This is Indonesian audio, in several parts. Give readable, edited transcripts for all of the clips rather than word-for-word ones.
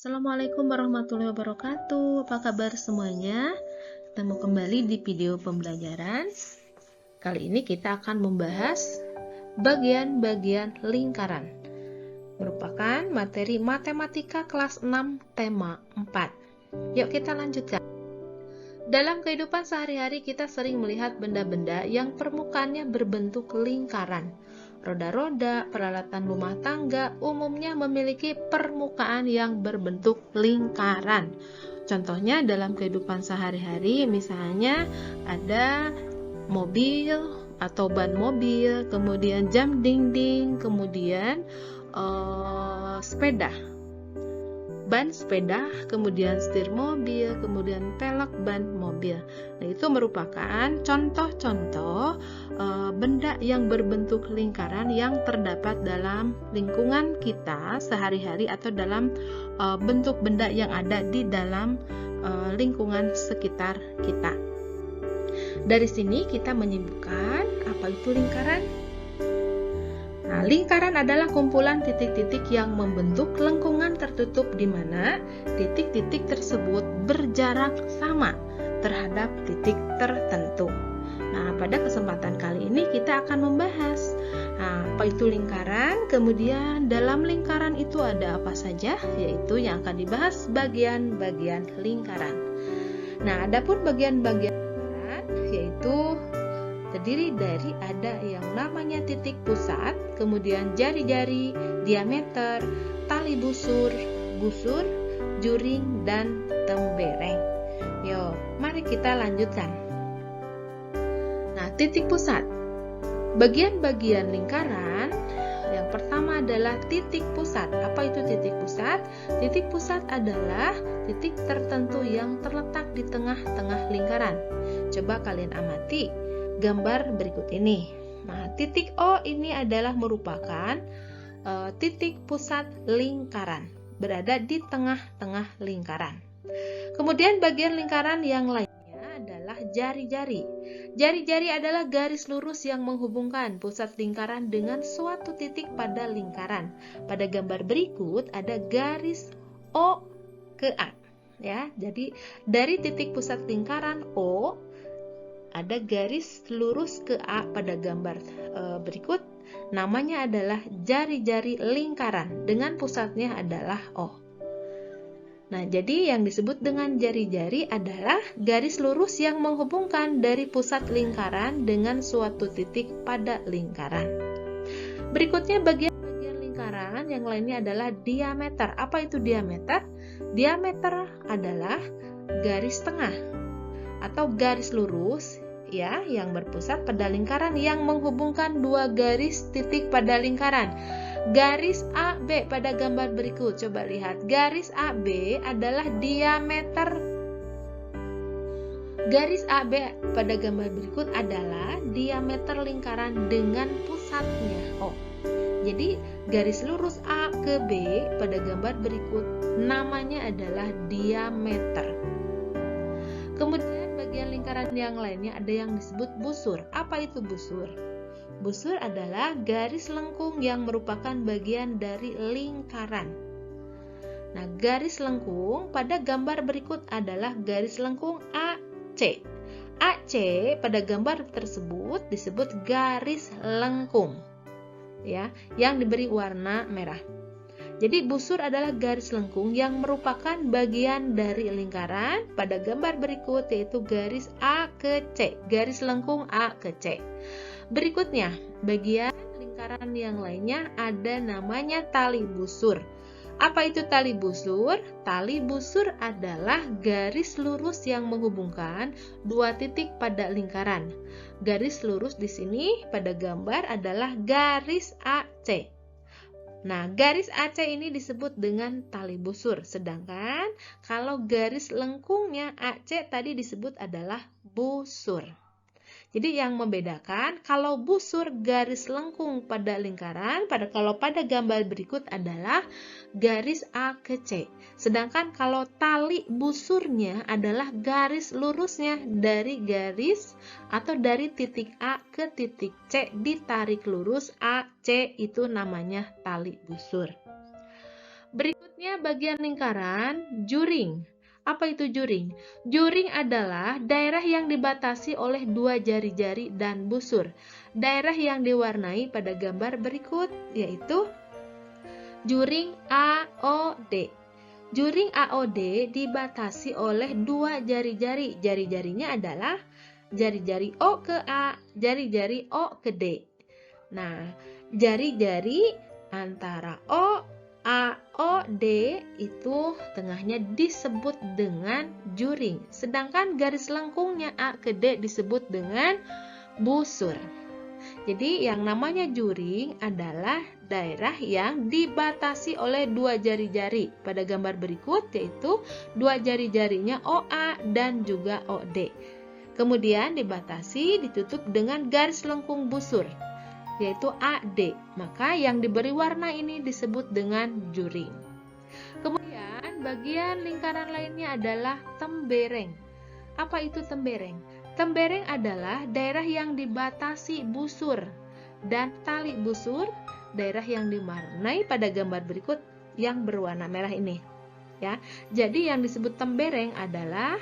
Assalamualaikum warahmatullahi wabarakatuh. Apa kabar semuanya? Ketemu kembali di video pembelajaran. Kali ini kita akan membahas bagian-bagian lingkaran. Merupakan materi matematika kelas 6 tema 4. Yuk kita lanjutkan. Dalam kehidupan sehari-hari kita sering melihat benda-benda yang permukaannya berbentuk lingkaran. Roda-roda, peralatan rumah tangga umumnya memiliki permukaan yang berbentuk lingkaran. Contohnya dalam kehidupan sehari-hari, misalnya ada mobil atau ban mobil, kemudian jam dinding, kemudian sepeda, ban sepeda, kemudian setir mobil, kemudian pelek ban mobil. Nah, itu merupakan contoh-contoh benda yang berbentuk lingkaran yang terdapat dalam lingkungan kita sehari-hari atau dalam bentuk benda yang ada di dalam lingkungan sekitar kita. Dari sini kita menyebutkan apa itu lingkaran. Nah, lingkaran adalah kumpulan titik-titik yang membentuk lengkungan tertutup di mana titik-titik tersebut berjarak sama terhadap titik tertentu. Nah, pada kesempatan kali ini kita akan membahas apa itu lingkaran, kemudian dalam lingkaran itu ada apa saja, yaitu yang akan dibahas bagian-bagian lingkaran. Nah, adapun bagian-bagian lingkaran yaitu terdiri dari ada yang namanya titik pusat, kemudian jari-jari, diameter, tali busur, juring, dan tembereng. Yuk, mari kita lanjutkan. Nah, titik pusat. Bagian-bagian lingkaran yang pertama adalah titik pusat. Apa itu titik pusat? Titik pusat adalah titik tertentu yang terletak di tengah-tengah lingkaran. Coba kalian amati gambar berikut ini. Nah, titik O ini adalah merupakan titik pusat lingkaran, berada di tengah-tengah lingkaran. Kemudian bagian lingkaran yang lainnya adalah jari-jari. Jari-jari adalah garis lurus yang menghubungkan pusat lingkaran dengan suatu titik pada lingkaran. Pada gambar berikut ada garis O ke A. Ya, jadi dari titik pusat lingkaran O ada garis lurus ke A pada gambar berikut. Namanya adalah jari-jari lingkaran dengan pusatnya adalah O. Nah, jadi yang disebut dengan jari-jari adalah garis lurus yang menghubungkan dari pusat lingkaran dengan suatu titik pada lingkaran. Berikutnya bagian-bagian lingkaran yang lainnya adalah diameter. Apa itu diameter? Diameter adalah garis tengah atau garis lurus ya yang berpusat pada lingkaran yang menghubungkan dua garis titik pada lingkaran. Garis AB pada gambar berikut, coba lihat. Garis AB adalah diameter. Garis AB pada gambar berikut adalah diameter lingkaran dengan pusatnya O. Jadi garis lurus A ke B pada gambar berikut namanya adalah diameter. Kemudian bagian lingkaran yang lainnya ada yang disebut busur. Apa itu busur? Busur adalah garis lengkung yang merupakan bagian dari lingkaran. Nah, garis lengkung pada gambar berikut adalah garis lengkung AC. AC pada gambar tersebut disebut garis lengkung, ya, yang diberi warna merah. Jadi busur adalah garis lengkung yang merupakan bagian dari lingkaran pada gambar berikut, yaitu garis A ke C, garis lengkung A ke C. Berikutnya, bagian lingkaran yang lainnya ada namanya tali busur. Apa itu tali busur? Tali busur adalah garis lurus yang menghubungkan dua titik pada lingkaran. Garis lurus di sini pada gambar adalah garis AC. Nah, garis AC ini disebut dengan tali busur, sedangkan kalau garis lengkungnya AC tadi disebut adalah busur. Jadi yang membedakan kalau busur garis lengkung pada lingkaran, kalau pada gambar berikut adalah garis A ke C. Sedangkan kalau tali busurnya adalah garis lurusnya dari garis atau dari titik A ke titik C ditarik lurus AC, itu namanya tali busur. Berikutnya bagian lingkaran, juring. Apa itu juring? Juring adalah daerah yang dibatasi oleh dua jari-jari dan busur. Daerah yang diwarnai pada gambar berikut yaitu juring AOD. Juring AOD dibatasi oleh dua jari-jari. Jari-jarinya adalah jari-jari O ke A, jari-jari O ke D. Nah, jari-jari antara O, A, O, D itu tengahnya disebut dengan juring. Sedangkan garis lengkungnya A ke D disebut dengan busur. Jadi yang namanya juring adalah daerah yang dibatasi oleh dua jari-jari. Pada gambar berikut yaitu dua jari-jarinya OA dan juga OD. Kemudian dibatasi ditutup dengan garis lengkung busur yaitu AD. Maka yang diberi warna ini disebut dengan juring. Kemudian bagian lingkaran lainnya adalah tembereng. Apa itu tembereng? Tembereng adalah daerah yang dibatasi busur dan tali busur, daerah yang diwarnai pada gambar berikut yang berwarna merah ini. Ya, jadi yang disebut tembereng adalah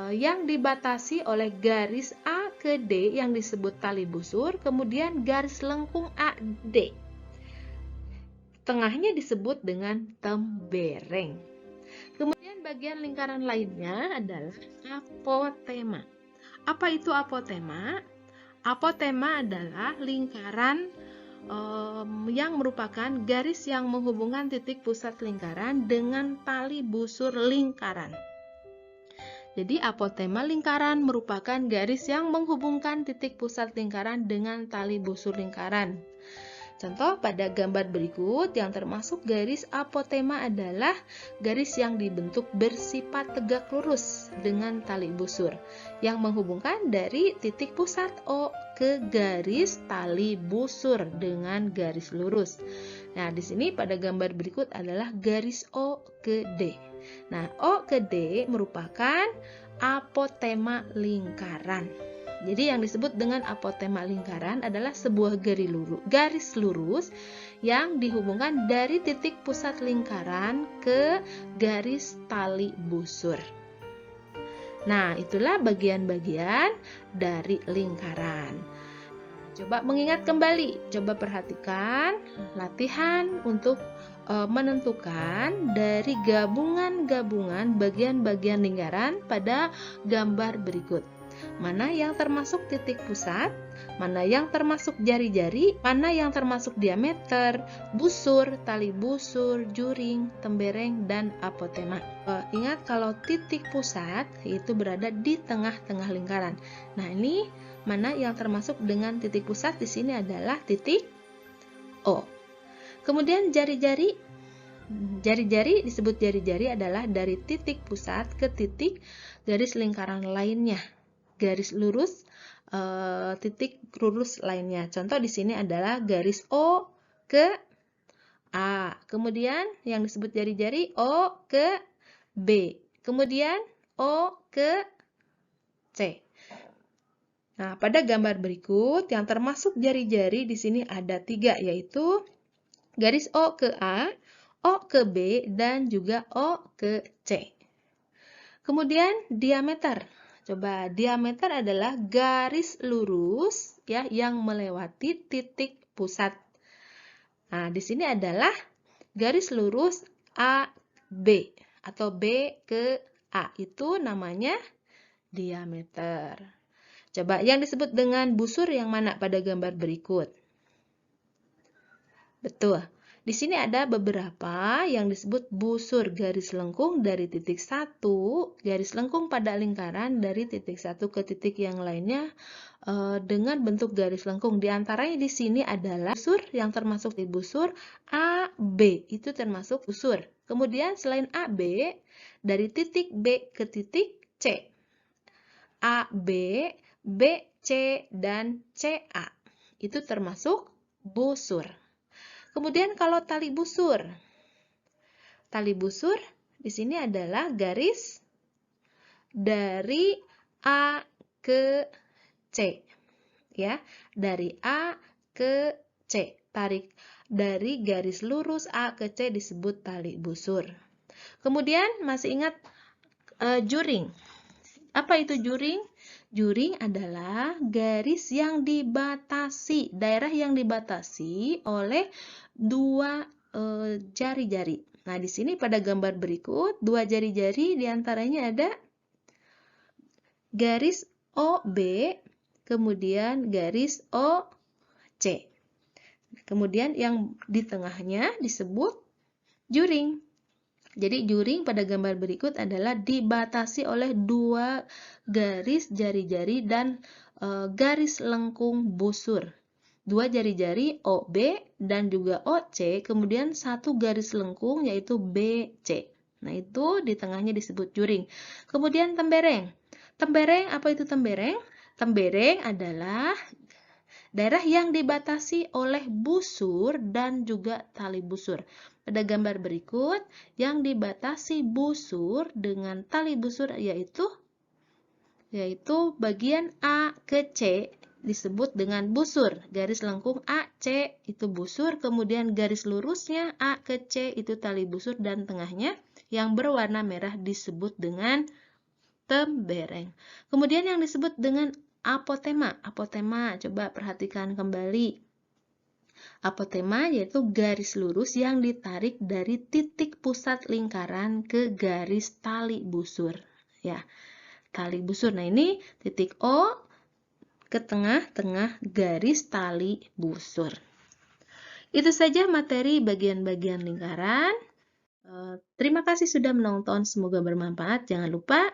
yang dibatasi oleh garis A ke D yang disebut tali busur, kemudian garis lengkung AD. Tengahnya disebut dengan tembereng. Kemudian bagian lingkaran lainnya adalah apotema. Apa itu apotema? Apotema adalah lingkaran yang merupakan garis yang menghubungkan titik pusat lingkaran dengan tali busur lingkaran. Jadi apotema lingkaran merupakan garis yang menghubungkan titik pusat lingkaran dengan tali busur lingkaran. Contoh pada gambar berikut yang termasuk garis apotema adalah garis yang dibentuk bersifat tegak lurus dengan tali busur yang menghubungkan dari titik pusat O ke garis tali busur dengan garis lurus. Nah, di sini pada gambar berikut adalah garis O ke D. Nah, O ke D merupakan apotema lingkaran. Jadi yang disebut dengan apotema lingkaran adalah sebuah garis lurus yang dihubungkan dari titik pusat lingkaran ke garis tali busur. Nah, itulah bagian-bagian dari lingkaran. Coba mengingat kembali, coba perhatikan latihan untuk menentukan dari gabungan-gabungan bagian-bagian lingkaran pada gambar berikut. Mana yang termasuk titik pusat, mana yang termasuk jari-jari, mana yang termasuk diameter, busur, tali busur, juring, tembereng, dan apotema. Ingat kalau titik pusat itu berada di tengah-tengah lingkaran. Nah, ini mana yang termasuk dengan titik pusat di sini adalah titik O. Kemudian jari-jari disebut jari-jari adalah dari titik pusat ke titik garis lingkaran lainnya. Garis lurus, titik lurus lainnya. Contoh di sini adalah garis O ke A. Kemudian yang disebut jari-jari O ke B. Kemudian O ke C. Nah, pada gambar berikut yang termasuk jari-jari di sini ada 3, yaitu garis O ke A, O ke B, dan juga O ke C. Kemudian diameter. Coba, diameter adalah garis lurus ya yang melewati titik pusat. Nah, di sini adalah garis lurus AB atau B ke A. Itu namanya diameter. Coba, yang disebut dengan busur yang mana pada gambar berikut? Betul. Di sini ada beberapa yang disebut busur garis lengkung dari titik 1, garis lengkung pada lingkaran dari titik 1 ke titik yang lainnya dengan bentuk garis lengkung. Di antaranya di sini adalah busur yang termasuk di busur AB, itu termasuk busur. Kemudian selain AB, dari titik B ke titik C, AB, BC, dan CA, itu termasuk busur. Kemudian kalau tali busur di sini adalah garis dari A ke C, ya, dari A ke C. dari garis lurus A ke C disebut tali busur. Kemudian masih ingat juring. Apa itu juring? Juring adalah garis yang dibatasi, daerah yang dibatasi oleh dua jari-jari. Nah, di sini pada gambar berikut, dua jari-jari diantaranya ada garis OB, kemudian garis OC. Kemudian yang di tengahnya disebut juring. Jadi juring pada gambar berikut adalah dibatasi oleh dua garis jari-jari dan garis lengkung busur. Dua jari-jari OB dan juga OC, kemudian satu garis lengkung yaitu BC. Nah, itu di tengahnya disebut juring. Kemudian tembereng. Tembereng, apa itu tembereng? Tembereng adalah daerah yang dibatasi oleh busur dan juga tali busur. Pada gambar berikut, yang dibatasi busur dengan tali busur yaitu bagian A ke C disebut dengan busur. Garis lengkung AC itu busur, kemudian garis lurusnya A ke C itu tali busur, dan tengahnya yang berwarna merah disebut dengan tembereng. Kemudian yang disebut dengan apotema. Apotema, coba perhatikan kembali. Apotema yaitu garis lurus yang ditarik dari titik pusat lingkaran ke garis tali busur. Ya, tali busur. Nah, ini titik O ke tengah-tengah garis tali busur. Itu saja materi bagian-bagian lingkaran. Terima kasih sudah menonton, semoga bermanfaat. Jangan lupa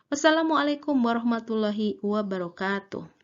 Wassalamualaikum warahmatullahi wabarakatuh.